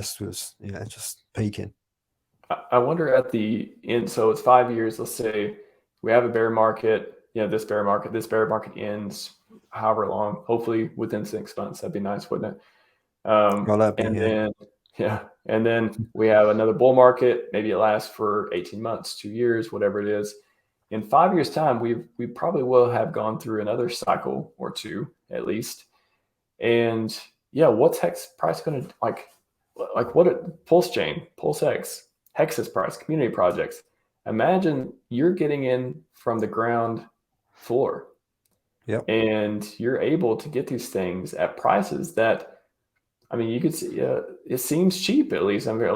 just was just peaking. I wonder at the end. So it's 5 years. Let's say we have a bear market. This bear market ends however long. Hopefully within 6 months. That'd be nice, wouldn't it? Oh, that'd be, And then and then we have another bull market. Maybe it lasts for 18 months, 2 years, whatever it is. In 5 years' time, we probably will have gone through another cycle or two at least. And yeah, what's Hex price going to like what PulseChain, PulseX, Hex's price, community projects. Imagine you're getting in from the ground floor yep. and you're able to get these things at prices that, I mean, you could see it seems cheap at least. I mean,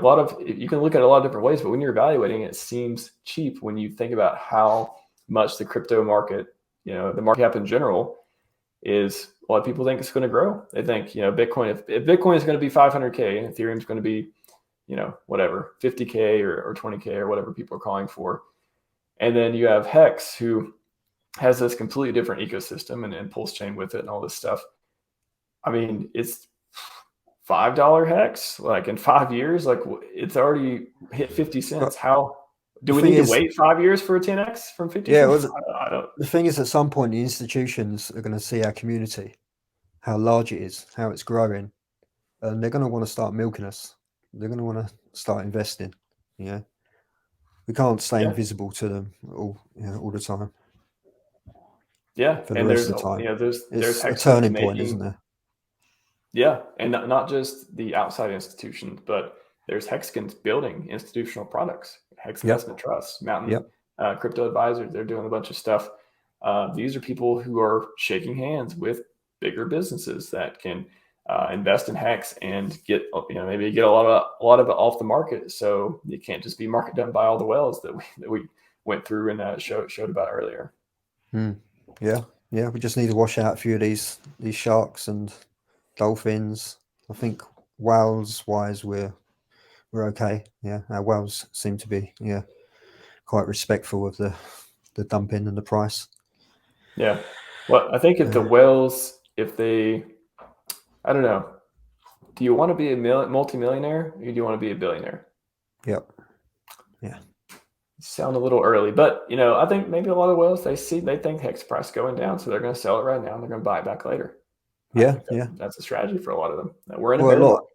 you can look at it a lot of different ways, but when you're evaluating it, it seems cheap when you think about how much the crypto market, the market cap in general is. A lot of people think it's going to grow. They think, Bitcoin, if Bitcoin is going to be 500K and Ethereum is going to be, whatever, 50K or 20K or whatever people are calling for. And then you have Hex, who has this completely different ecosystem and PulseChain with it and all this stuff. I mean, it's $5 Hex, like in 5 years, like it's already hit 50 cents. But How the do we thing need to is, wait 5 years for a 10X from 50 yeah, cents? well, I don't. the thing is, at some point, the institutions are going to see our community, how large it is, how it's growing, and they're going to want to start milking us. They're going to want to start investing. We can't stay Yeah. invisible to them all the time Yeah. for the And rest there's, of the time. there's It's a Hex that's turning point, isn't making. there? Yeah, and not just the outside institutions, but there's Hexagons building institutional products, Hex Yep. Investment Trusts, Mountain Yep. Crypto Advisors. They're doing a bunch of stuff. These are people who are shaking hands with bigger businesses that can invest in Hex and get maybe get a lot of it off the market. So you can't just be market done by all the whales that we went through and showed about earlier. Mm. Yeah. Yeah. We just need to wash out a few of these sharks and dolphins. I think whales wise, we're okay. Yeah, our whales seem to be quite respectful of the dumping and the price. Yeah. Well, I think if the Uh, whales, if they, I don't know, do you want to be a multimillionaire or do you want to be a billionaire? yep. Yeah. Sound a little early, but I think maybe a lot of whales they think hex price going down, so they're going to sell it right now and they're going to buy it back later. I Yeah. think Yeah. that's a strategy for a lot of them. We're in a Well, bear market.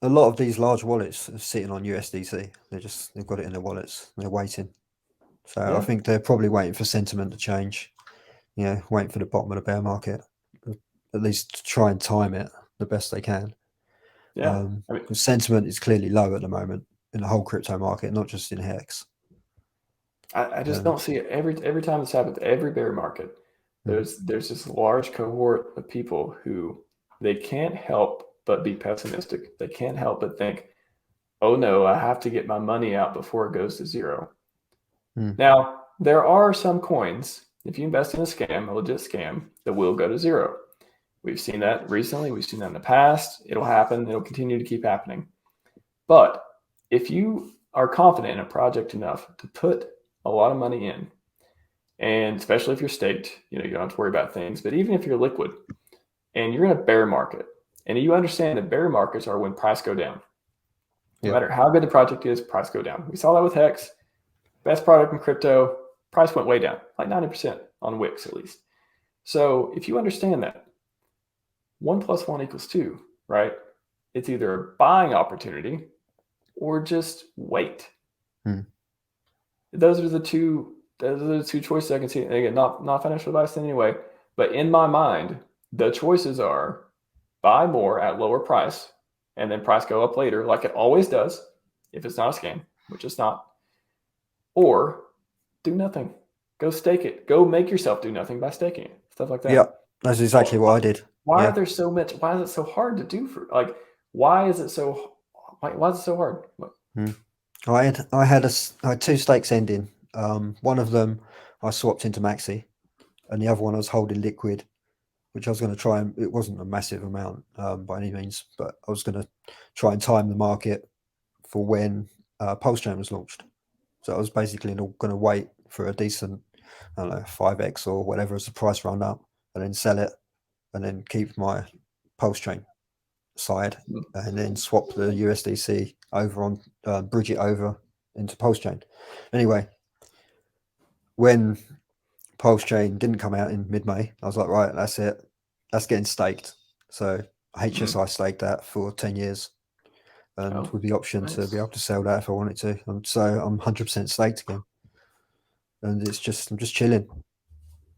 a lot of these large wallets are sitting on USDC. They've got it in their wallets. They're waiting. So I Yeah, think they're probably waiting for sentiment to change. Waiting for the bottom of the bear market, at least to try and time it the best they can. yeah. I mean, Because sentiment is clearly low at the moment in the whole crypto market, not just in Hex. I just Um, don't see it every time this happens. Every bear market, mm, there's this large cohort of people who they can't help but be pessimistic. They can't help but think, "Oh no, I have to get my money out before it goes to zero." mm, Now, there are some coins, if you invest in a scam, a legit scam, that will go to zero. We've seen that recently. We've seen that in the past. It'll happen. It'll continue to keep happening. But if you are confident in a project enough to put a lot of money in, and especially if you're staked, you don't have to worry about things. But even if you're liquid and you're in a bear market, and you understand that bear markets are when price go down. No yep. matter how good the project is, price go down. We saw that with Hex. Best product in crypto, price went way down, like 90% on Wix at least. So if you understand that, 1 + 1 = 2, right? It's either a buying opportunity or just wait. Mm, Those are the two. Those are the two choices I can see. And again, not financial advice in any way, but in my mind, the choices are buy more at lower price, and then price go up later, like it always does, if it's not a scam, which it's not, or do nothing. Go stake it. Go make yourself do nothing by staking it. Stuff like that. Yep. That's exactly what I did. Why are Yeah. there so much? Why is it so hard to do for like? Why is it so? Why is it so hard? Mm. I had two stakes ending. One of them I swapped into Maxi, and the other one I was holding liquid, which I was going to try and it wasn't a massive amount by any means, but I was going to try and time the market for when PulseChain was launched. So I was basically going to wait for a decent, I don't know, 5x or whatever as the price run up, and then sell it, and then keep my PulseChain. side and then swap the USDC over on, bridge it over into PulseChain. Anyway, when PulseChain didn't come out in mid-May, I was like, right, that's it. That's getting staked. So HSI staked that for 10 years. And with the option to be able to sell that if I wanted to. So I'm 100% staked again. And I'm just chilling.